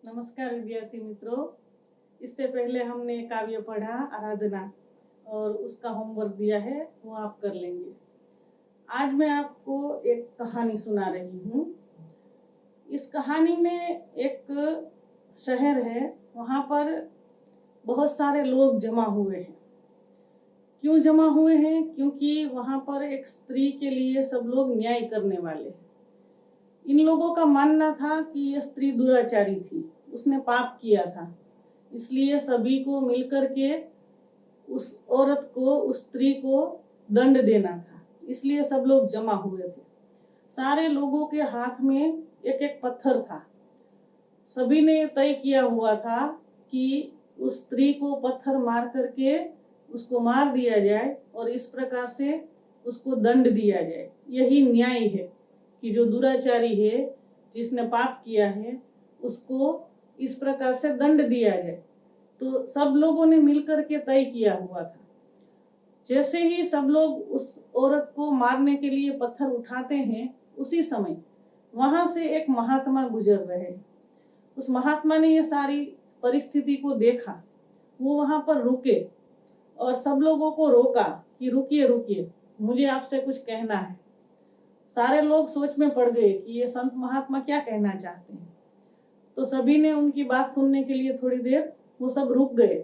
नमस्कार विद्यार्थी मित्रों। इससे पहले हमने काव्य पढ़ा आराधना और उसका होमवर्क दिया है, वो आप कर लेंगे। आज मैं आपको एक कहानी सुना रही हूँ। इस कहानी में एक शहर है, वहाँ पर बहुत सारे लोग जमा हुए हैं। क्यों जमा हुए हैं? क्योंकि वहाँ पर एक स्त्री के लिए सब लोग न्याय करने वाले हैं। इन लोगों का मानना था कि यह स्त्री दुराचारी थी, उसने पाप किया था, इसलिए सभी को मिलकर के उस औरत को, उस स्त्री को दंड देना था। इसलिए सब लोग जमा हुए थे। सारे लोगों के हाथ में एक एक पत्थर था। सभी ने तय किया हुआ था कि उस स्त्री को पत्थर मार करके उसको मार दिया जाए और इस प्रकार से उसको दंड दिया जाए। यही न्याय है कि जो दुराचारी है, जिसने पाप किया है, उसको इस प्रकार से दंड दिया जाए। तो सब लोगों ने मिलकर के तय किया हुआ था। जैसे ही सब लोग उस औरत को मारने के लिए पत्थर उठाते हैं, उसी समय वहां से एक महात्मा गुजर रहे। उस महात्मा ने ये सारी परिस्थिति को देखा। वो वहां पर रुके और सब लोगों को रोका कि रुकिए रुकिए, मुझे आपसे कुछ कहना है। सारे लोग सोच में पड़ गए कि ये संत महात्मा क्या कहना चाहते हैं। तो सभी ने उनकी बात सुनने के लिए थोड़ी देर वो सब रुक गए।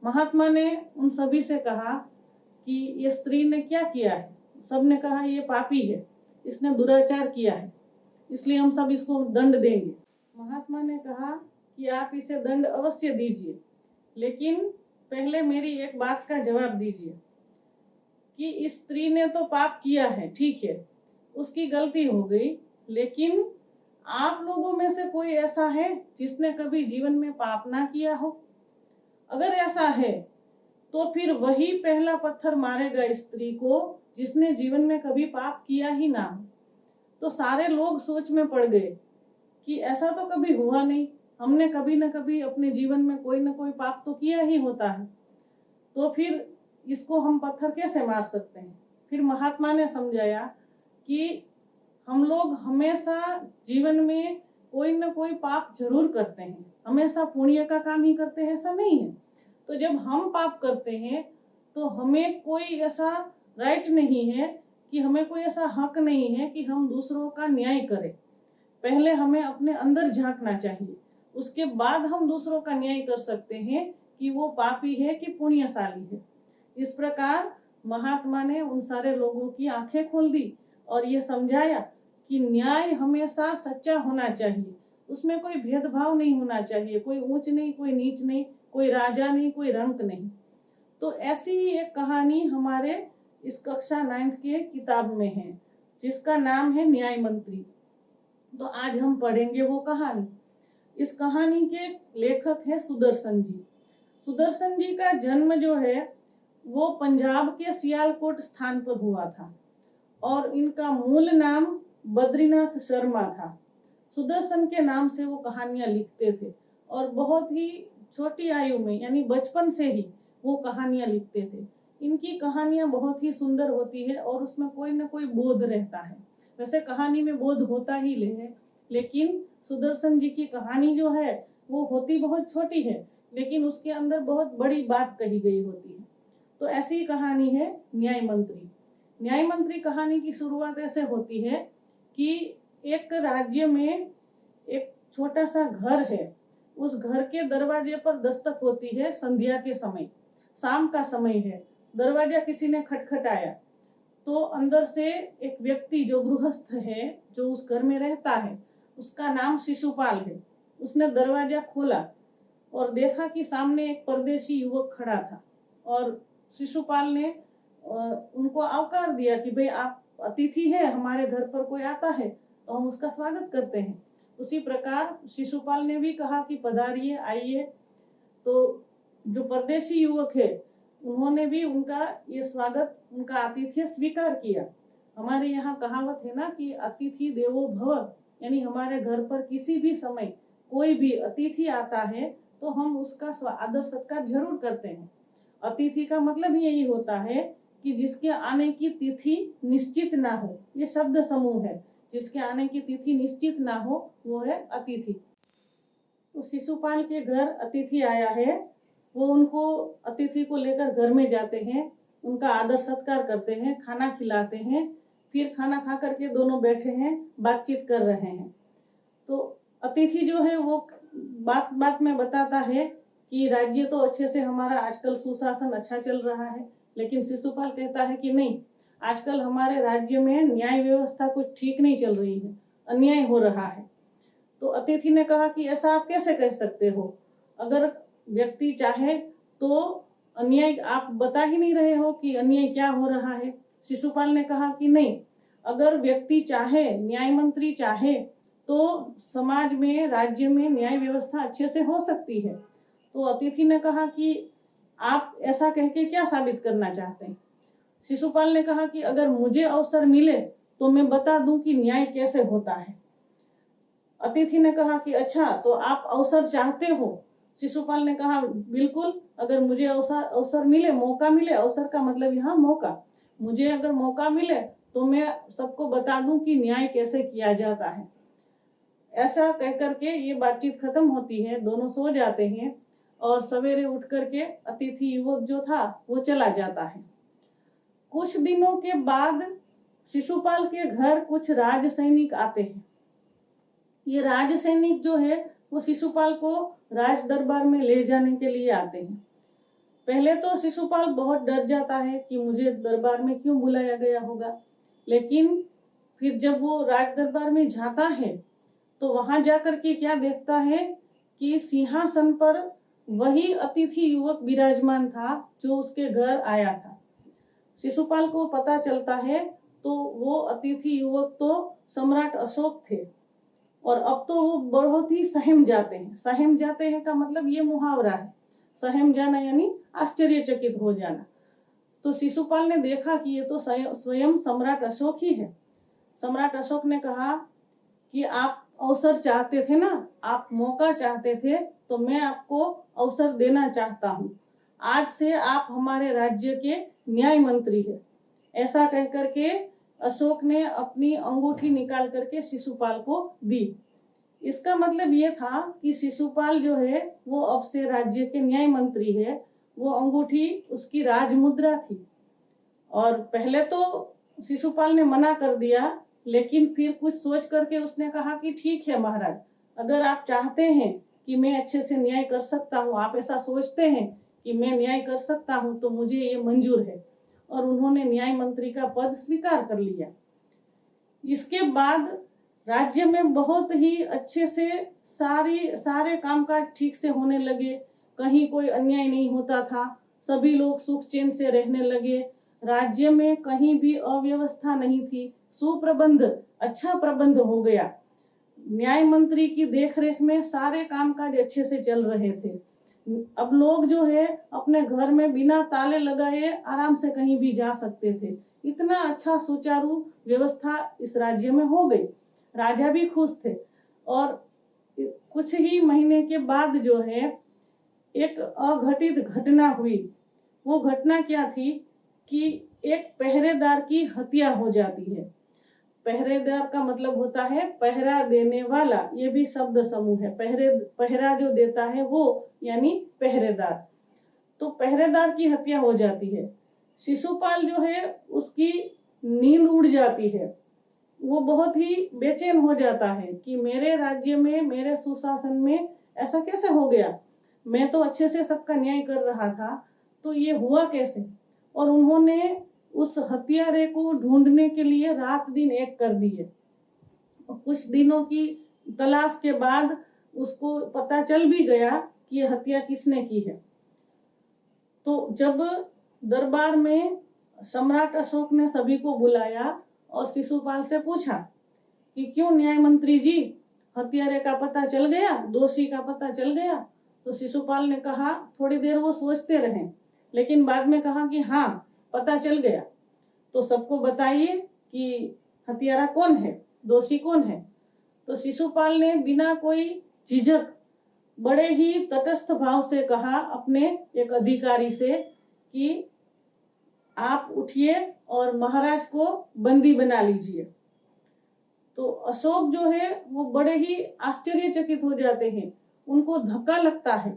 महात्मा ने उन सभी से कहा कि ये स्त्री ने क्या किया है। सब ने कहा ये पापी है, इसने दुराचार किया है, इसलिए हम सब इसको दंड देंगे। महात्मा ने कहा कि आप इसे दंड अवश्य दीजिए, लेकिन पहले मेरी एक बात का जवाब दीजिए कि इस स्त्री ने तो पाप किया है, ठीक है, उसकी गलती हो गई, लेकिन आप लोगों में से कोई ऐसा है जिसने कभी जीवन में पाप ना किया हो? अगर ऐसा है तो फिर वही पहला पत्थर मारेगा इस स्त्री को जिसने जीवन में कभी पाप किया ही ना हो। तो सारे लोग सोच में पड़ गए कि ऐसा तो कभी हुआ नहीं, हमने कभी न कभी अपने जीवन में कोई न कोई पाप तो किया ही होता है, तो फिर इसको हम पत्थर कैसे मार सकते हैं। फिर महात्मा ने समझाया कि हम लोग हमेशा जीवन में कोई न कोई पाप जरूर करते हैं, हमेशा पुण्य का काम ही करते हैं ऐसा नहीं है। तो जब हम पाप करते हैं तो हमें कोई ऐसा राइट नहीं है, कि हमें कोई ऐसा हक नहीं है कि हम दूसरों का न्याय करें। पहले हमें अपने अंदर झांकना चाहिए, उसके बाद हम दूसरों का न्याय कर सकते हैं कि वो पापी है कि पुण्यशाली है। इस प्रकार महात्मा ने उन सारे लोगों की आंखें खोल दी और ये समझाया कि न्याय हमेशा सच्चा होना चाहिए, उसमें कोई भेदभाव नहीं होना चाहिए, कोई ऊंच नहीं, कोई नीच नहीं, कोई राजा नहीं, कोई रंक नहीं। तो ऐसी ही एक कहानी हमारे इस कक्षा 9th के किताब में है, जिसका नाम है न्याय मंत्री। तो आज हम पढ़ेंगे वो कहानी। इस कहानी के लेखक है सुदर्शन जी। सुदर्शन जी का जन्म जो है वो पंजाब के सियालकोट स्थान पर हुआ था और इनका मूल नाम बद्रीनाथ शर्मा था। सुदर्शन के नाम से वो कहानियां लिखते थे और बहुत ही छोटी आयु में, यानी बचपन से ही वो कहानियां लिखते थे। इनकी कहानियां बहुत ही सुंदर होती है और उसमें कोई ना कोई बोध रहता है। वैसे कहानी में बोध होता ही है, लेकिन सुदर्शन जी की कहानी जो है वो होती बहुत छोटी है, लेकिन उसके अंदर बहुत बड़ी बात कही गई होती है। तो ऐसी कहानी है न्याय मंत्री। न्याय मंत्री कहानी की शुरुआत ऐसे होती है कि एक राज्य में एक छोटा सा घर है। उस घर के दरवाजे पर दस्तक होती है संध्या के समय, शाम का समय है। दरवाजा किसी ने खटखटाया तो अंदर से एक व्यक्ति जो गृहस्थ है, जो उस घर में रहता है, उसका नाम शिशुपाल है। उसने दरवाजा खोला और देखा कि सामने एक परदेशी युवक खड़ा था और शिशुपाल ने उनको आवकार दिया कि भाई आप अतिथि है, हमारे घर पर कोई आता है तो हम उसका स्वागत करते हैं। उसी प्रकार शिशुपाल ने भी कहा कि पधारिए, आइए। तो जो परदेशी युवक है उन्होंने भी उनका ये स्वागत, उनका आतिथ्य स्वीकार किया। हमारे यहाँ कहावत है ना कि अतिथि देवो भव, यानी हमारे घर पर किसी भी समय कोई भी अतिथि आता है तो हम उसका आदर सत्कार जरूर करते हैं। अतिथि का मतलब यही होता है कि जिसके आने की तिथि निश्चित ना हो, ये शब्द समूह है, जिसके आने की तिथि निश्चित ना हो वो है अतिथि। तो शिशुपाल के घर अतिथि आया है, वो उनको अतिथि को लेकर घर में जाते हैं, उनका आदर सत्कार करते हैं, खाना खिलाते हैं, फिर खाना खा करके दोनों बैठे हैं, बातचीत कर रहे हैं। तो अतिथि जो है वो बात बात में बताता है कि राज्य तो अच्छे से हमारा आजकल सुशासन अच्छा चल रहा है, लेकिन शिशुपाल कहता है कि नहीं, आजकल हमारे राज्य में न्याय व्यवस्था कुछ ठीक नहीं चल रही है, अन्याय हो रहा है। तो अतिथि ने कहा कि ऐसा आप कैसे कह सकते हो, अगर व्यक्ति चाहे तो अन्याय आप बता ही नहीं रहे हो कि अन्याय क्या हो रहा है। शिशुपाल ने कहा कि नहीं, अगर व्यक्ति चाहे, न्याय मंत्री चाहे तो समाज में, राज्य में न्याय व्यवस्था अच्छे से हो सकती है। तो अतिथि ने कहा कि आप ऐसा कह के क्या साबित करना चाहते हैं। शिशुपाल ने कहा कि अगर मुझे अवसर मिले तो मैं बता दूं कि न्याय कैसे होता है। अतिथि ने कहा कि अच्छा, तो आप अवसर चाहते हो। शिशुपाल ने कहा बिल्कुल, अगर मुझे अवसर मिले, मौका मिले, अवसर का मतलब यहाँ मौका, मुझे अगर मौका मिले तो मैं सबको बता दूं कि न्याय कैसे किया जाता है। ऐसा कह करके ये बातचीत खत्म होती है, दोनों सो जाते हैं और सवेरे उठ करके अतिथि युवक जो था वो चला जाता है। कुछ दिनों के बाद शिशुपाल के घर कुछ राज सैनिक आते हैं। ये राज सैनिक जो है वो शिशुपाल को राज दरबार में ले जाने के लिए आते हैं। पहले तो शिशुपाल बहुत डर जाता है कि मुझे दरबार में क्यों बुलाया गया होगा, लेकिन फिर जब वो राज दरबार में जाता है तो वहां जाकर के क्या देखता है कि सिंहासन पर वही अतिथि युवक विराजमान था जो उसके घर आया था। शिशुपाल को पता चलता है तो वो अतिथि युवक तो सम्राट अशोक थे, और अब तो वो बहुत ही सहम जाते हैं। सहम जाते हैं का मतलब ये मुहावरा है, सहम जाना यानी आश्चर्यचकित हो जाना। तो शिशुपाल ने देखा कि ये तो स्वयं सम्राट अशोक ही है। सम्राट अशोक ने कहा कि आप अवसर चाहते थे ना, आप मौका चाहते थे, तो मैं आपको अवसर देना चाहता हूँ। आज से आप हमारे राज्य के न्याय मंत्री है। ऐसा कह करके अशोक ने अपनी अंगूठी निकाल करके शिशुपाल को दी। इसका मतलब ये था कि शिशुपाल जो है वो अब से राज्य के न्याय मंत्री है। वो अंगूठी उसकी राजमुद्रा थी। और पहले तो शिशुपाल ने मना कर दिया, लेकिन फिर कुछ सोच करके उसने कहा कि ठीक है महाराज, अगर आप चाहते हैं कि मैं अच्छे से न्याय कर सकता हूँ, आप ऐसा सोचते हैं कि मैं न्याय कर सकता हूँ, तो मुझे ये मंजूर है। और उन्होंने न्याय मंत्री का पद स्वीकार कर लिया। इसके बाद राज्य में बहुत ही अच्छे से सारे कामकाज ठीक से होने लगे, कहीं कोई अन्याय नहीं होता था, सभी लोग सुख चैन से रहने लगे। राज्य में कहीं भी अव्यवस्था नहीं थी, सुप्रबंध, अच्छा प्रबंध हो गया। न्याय मंत्री की देखरेख में सारे कामकाज अच्छे से चल रहे थे। अब लोग जो है अपने घर में बिना ताले लगाए आराम से कहीं भी जा सकते थे। इतना अच्छा सुचारू व्यवस्था इस राज्य में हो गई। राजा भी खुश थे। और कुछ ही महीने के बाद जो है एक अघटित घटना हुई। वो घटना क्या थी कि एक पहरेदार की हत्या हो जाती है। पहरेदार का मतलब होता है पहरा देने वाला, ये भी शब्द समूह है। पहरा जो देता है वो यानी पहरेदार। तो पहरेदार की हत्या हो जाती है। शिशुपाल जो है उसकी नींद उड़ जाती है। वो बहुत ही बेचैन हो जाता है कि मेरे राज्य में, मेरे सुशासन में ऐसा कैसे हो गया, मैं तो अच्छे से सबका न्याय कर रहा था, तो ये हुआ कैसे। और उन्होंने उस हत्यारे को ढूंढने के लिए रात दिन एक कर दिए। कुछ दिनों की तलाश के बाद उसको पता चल भी गया कि ये हत्या किसने की है। तो जब दरबार में सम्राट अशोक ने सभी को बुलाया और शिशुपाल से पूछा कि क्यों न्याय मंत्री जी, हत्यारे का पता चल गया, दोषी का पता चल गया। तो शिशुपाल ने कहा, थोड़ी देर वो सोचते रहे, लेकिन बाद में कहा कि हाँ, पता चल गया। तो सबको बताइए कि हत्यारा कौन है, दोषी कौन है। तो शिशुपाल ने बिना कोई झिझक बड़े ही तटस्थ भाव से कहा अपने एक अधिकारी से कि आप उठिए और महाराज को बंदी बना लीजिए। तो अशोक जो है वो बड़े ही आश्चर्यचकित हो जाते हैं उनको धक्का लगता है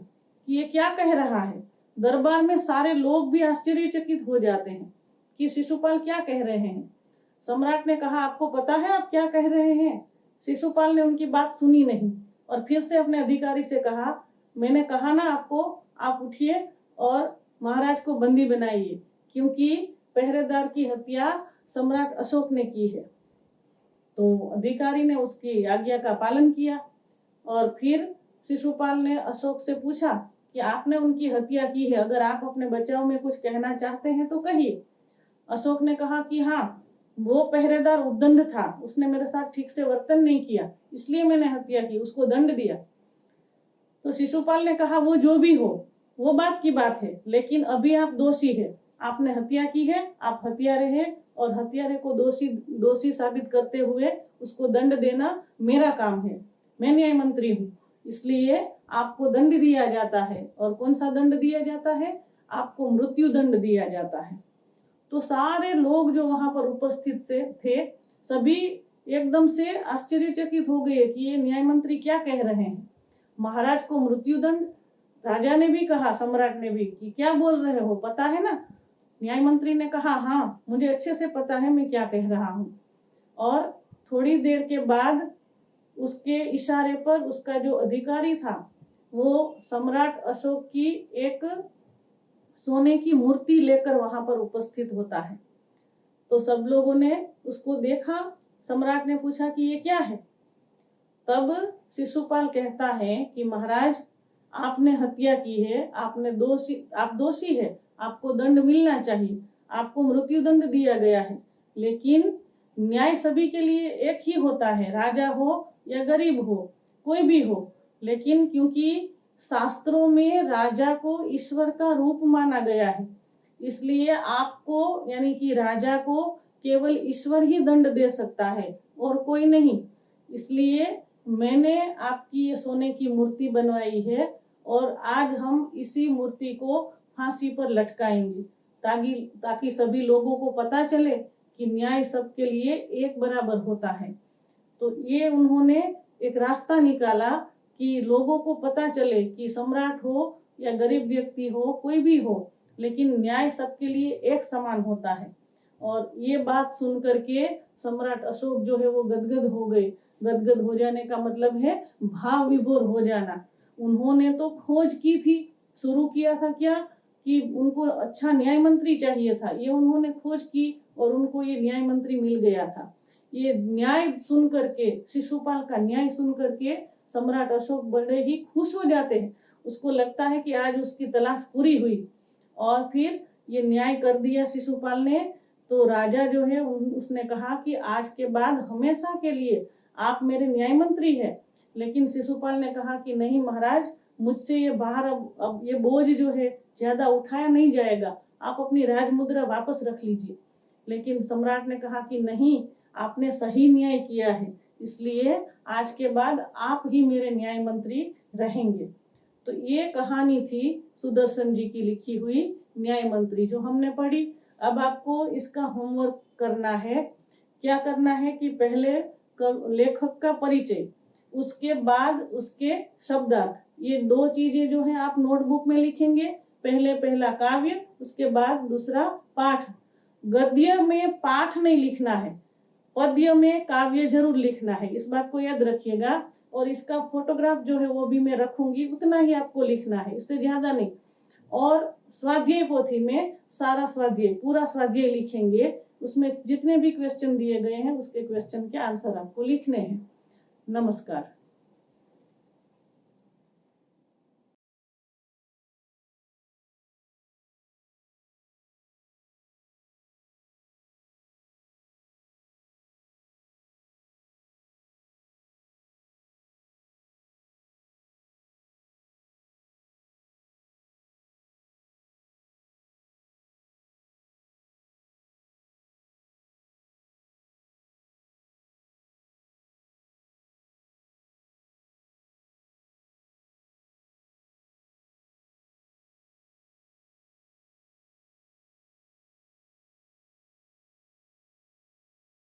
कि ये क्या कह रहा है। दरबार में सारे लोग भी आश्चर्यचकित हो जाते हैं कि शिशुपाल क्या कह रहे हैं। सम्राट ने कहा, आपको पता है आप क्या कह रहे हैं? शिशुपाल ने उनकी बात सुनी नहीं और फिर से अपने अधिकारी से कहा, मैंने कहा ना आपको, आप उठिए और महाराज को बंदी बनाइए, क्योंकि पहरेदार की हत्या सम्राट अशोक ने की है। तो अधिकारी ने उसकी आज्ञा का पालन किया और फिर शिशुपाल ने अशोक से पूछा कि आपने उनकी हत्या की है, अगर आप अपने बचाव में कुछ कहना चाहते हैं तो कहिए। अशोक ने कहा कि हाँ, वो पहरेदार उद्दंड था, उसने मेरे साथ ठीक से वर्तन नहीं किया, इसलिए मैंने हत्या की, उसको दंड दिया। तो शिशुपाल ने कहा, वो जो भी हो, वो बात की बात है, लेकिन अभी आप दोषी है, आपने हत्या की है, आप हत्यारे हैं और हत्यारे को दोषी साबित करते हुए उसको दंड देना मेरा काम है। मैं न्याय मंत्री हूँ, इसलिए आपको दंड दिया जाता है। और कौन सा दंड दिया जाता है? आपको मृत्यु दंड दिया जाता है। तो सारे लोग जो वहां पर उपस्थित से थे, सभी एकदम से आश्चर्यचकित हो गए कि ये न्याय मंत्री क्या कह रहे हैं। महाराज को मृत्यु दंड, राजा ने भी कहा, सम्राट ने भी, कि क्या बोल रहे हो, पता है ना? न्याय मंत्री ने कहा, हाँ मुझे अच्छे से पता है मैं क्या कह रहा हूँ। और थोड़ी देर के बाद उसके इशारे पर उसका जो अधिकारी था वो सम्राट अशोक की एक सोने की मूर्ति लेकर वहां पर उपस्थित होता है। तो सब लोगों ने उसको देखा। सम्राट ने पूछा कि ये क्या है? तब शिशुपाल कहता है कि महाराज, आपने हत्या की है, आप दोषी है, आपको दंड मिलना चाहिए, आपको मृत्यु दंड दिया गया है, लेकिन न्याय सभी के लिए एक ही होता है, राजा हो या गरीब हो, कोई भी हो। लेकिन क्योंकि शास्त्रों में राजा को ईश्वर का रूप माना गया है, इसलिए आपको यानी कि राजा को केवल ईश्वर ही दंड दे सकता है और कोई नहीं। इसलिए मैंने आपकी ये सोने की मूर्ति बनवाई है और आज हम इसी मूर्ति को फांसी पर लटकाएंगे, ताकि सभी लोगों को पता चले कि न्याय सबके लिए एक बराबर होता है। तो ये उन्होंने एक रास्ता निकाला कि लोगों को पता चले कि सम्राट हो या गरीब व्यक्ति हो, कोई भी हो, लेकिन न्याय सबके लिए एक समान होता है। और ये बात सुन करके सम्राट अशोक जो है वो गदगद हो गए। गदगद हो जाने का मतलब है भाव विभोर हो जाना। उन्होंने तो खोज की थी, शुरू किया था क्या कि उनको अच्छा न्याय मंत्री चाहिए था, ये उन्होंने खोज की और उनको ये न्याय मंत्री मिल गया था। ये न्याय सुन करके, शिशुपाल का न्याय सुन करके सम्राट अशोक बड़े ही खुश हो जाते हैं। उसको लगता है कि आज उसकी तलाश पूरी हुई। और फिर ये न्याय कर दिया शिशुपाल ने। तो राजा जो है उसने कहा कि आज के बाद हमेशा के लिए आप मेरे न्याय मंत्री हैं। लेकिन शिशुपाल ने कहा कि नहीं महाराज, मुझसे ये बाहर अब ये बोझ जो है ज्यादा उठाया नहीं जाएगा, आप अपनी राजमुद्रा वापस रख लीजिए। लेकिन सम्राट ने कहा कि नहीं, आपने सही न्याय किया है, इसलिए आज के बाद आप ही मेरे न्याय मंत्री रहेंगे। तो ये कहानी थी सुदर्शन जी की लिखी हुई न्याय मंत्री, जो हमने पढ़ी। अब आपको इसका होमवर्क करना है। क्या करना है कि पहले लेखक का परिचय, उसके बाद उसके शब्दार्थ, ये दो चीजें जो है आप नोटबुक में लिखेंगे। पहला काव्य, उसके बाद दूसरा पाठ। गद्य में पाठ नहीं लिखना है, पद्य में काव्य जरूर लिखना है, इस बात को याद रखिएगा। और इसका फोटोग्राफ जो है वो भी मैं रखूंगी, उतना ही आपको लिखना है, इससे ज्यादा नहीं। और स्वाध्याय पोथी में सारा स्वाध्याय, पूरा स्वाध्याय लिखेंगे, उसमें जितने भी क्वेश्चन दिए गए हैं उसके क्वेश्चन के आंसर आपको लिखने हैं। नमस्कार।